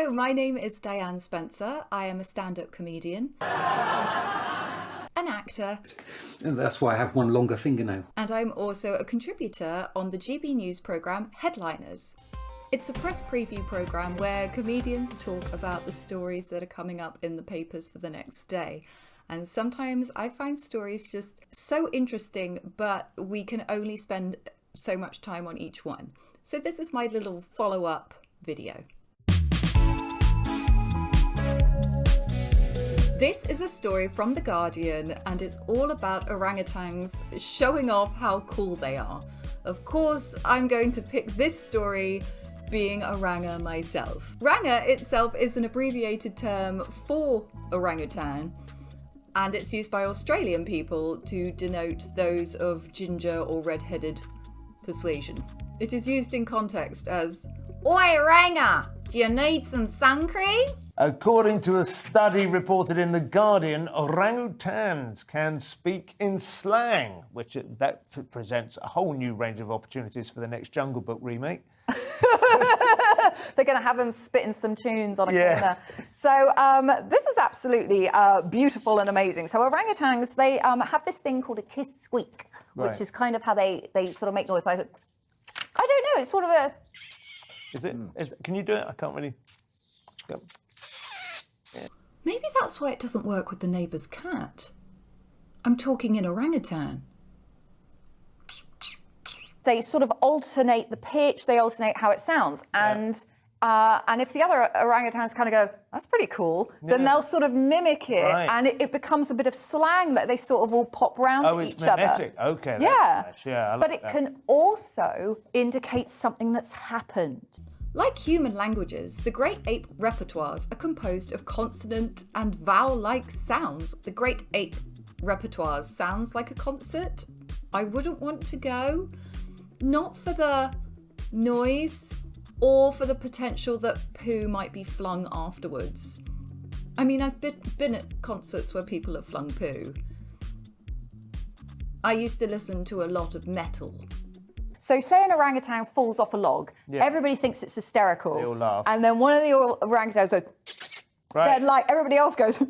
Hello, my name is Diane Spencer. I am a stand-up comedian, an actor, And that's why I have one longer fingernail. and I'm also a contributor on the GB News programme Headliners. It's a press preview programme where comedians talk about the stories that are coming up in the papers for the next day. And sometimes I find stories just so interesting, but we can only spend so much time on each one. So this is my little follow-up video. This is a story from The Guardian, and it's all about orangutans showing off how cool they are. Of course, I'm going to pick this story being a ranga myself. Ranga itself is an abbreviated term for orangutan, and it's used by Australian people to denote those of ginger or red-headed persuasion. It is used in context as, "Oi, Ranga, do you need some sun cream?" According to a study reported in The Guardian, orangutans can speak in slang, which that presents a whole new range of opportunities for the next Jungle Book remake. They're going to have them spitting some tunes on a corner. So this is absolutely beautiful and amazing. So orangutans, they have this thing called a kiss squeak, which is kind of how they sort of make noise. Like, I don't know, it's sort of a... Is it? Can you do it? I can't really... Go. Maybe that's why it doesn't work with the neighbour's cat. I'm talking in orangutan. They sort of alternate the pitch, they alternate how it sounds. And if the other orangutans kind of go, that's pretty cool, then they'll sort of mimic it, and it becomes a bit of slang that they sort of all pop round at each other. Oh, it's mimetic. Okay, yeah. That's nice. Yeah, I like but it can also indicate something that's happened. Like human languages, the great ape repertoires are composed of consonant and vowel-like sounds. The great ape repertoires sounds like a concert. I wouldn't want to go. Not for the noise or for the potential that poo might be flung afterwards. I mean, I've been at concerts where people have flung poo. I used to listen to a lot of metal. So say an orangutan falls off a log, everybody thinks it's hysterical. They all laugh. And then one of the orangutans goes, then like everybody else goes,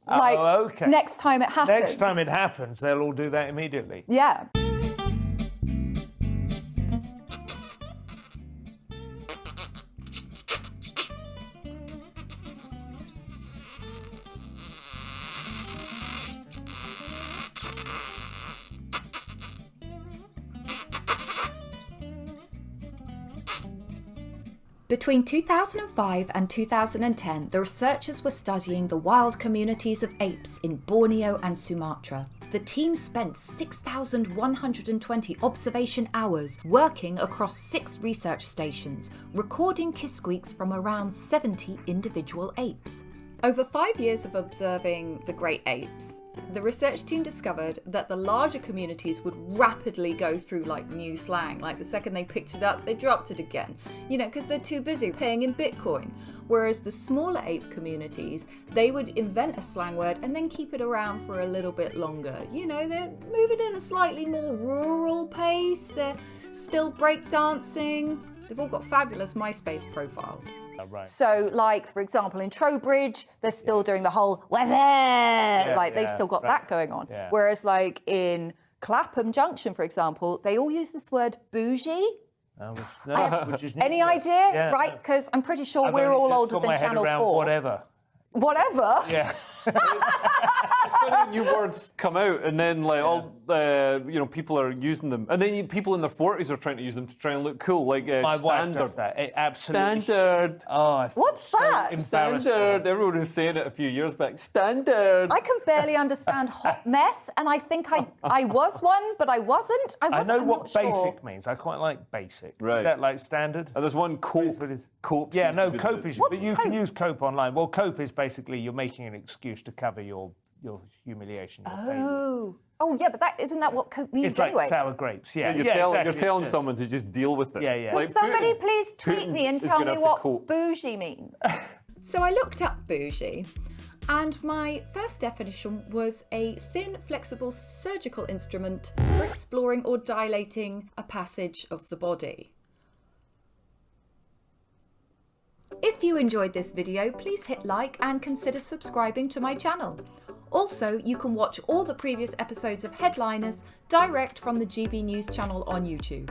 like next time it happens. Next time it happens, they'll all do that immediately. Yeah. Between 2005 and 2010, the researchers were studying the wild communities of apes in Borneo and Sumatra. The team spent 6,120 observation hours working across 6 research stations, recording kiss squeaks from around 70 individual apes. Over 5 years of observing the great apes, the research team discovered that the larger communities would rapidly go through like new slang. Like the second they picked it up, they dropped it again, you know, because they're too busy paying in Bitcoin. Whereas the smaller ape communities, they would invent a slang word and then keep it around for a little bit longer. You know, they're moving at a slightly more rural pace. They're still breakdancing. They've all got fabulous MySpace profiles. Right. So, like, for example, in Trowbridge, they're still doing the whole, "Where's it?" They've still got that going on. Yeah. Whereas, like, in Clapham Junction, for example, they all use this word bougie. Any idea? Yeah, right? Because I'm pretty sure we're all older than Channel 4. Whatever. Whatever? Yeah. It's funny when new words come out and then like all people are using them, and then people in their 40s are trying to use them to try and look cool, like My wife standard. does that. It absolutely. Standard. Oh, What's that? Standard. Everyone was saying it a few years back. Standard. I can barely understand hot mess, and I think I was one, but I wasn't. I know I'm what not sure. basic means. I quite like basic. Right. Is that like standard? And there's one cope. Cope. Yeah, no, seems to be cope the- is. What's But you cope? can use cope online. Well, cope is basically you're making an excuse to cover your humiliation. Your failure. Oh, yeah, but isn't that what coke means It's like anyway? sour grapes. Yeah, You're exactly. telling someone to just deal with it. Yeah, yeah. Could somebody Putin- please tweet Putin me and is tell gonna me have to what cope. bougie means? So I looked up bougie, and my first definition was a thin, flexible surgical instrument for exploring or dilating a passage of the body. If If you enjoyed this video, please hit like and consider subscribing to my channel. Also, you can watch all the previous episodes of Headliners direct from the GB News channel on YouTube.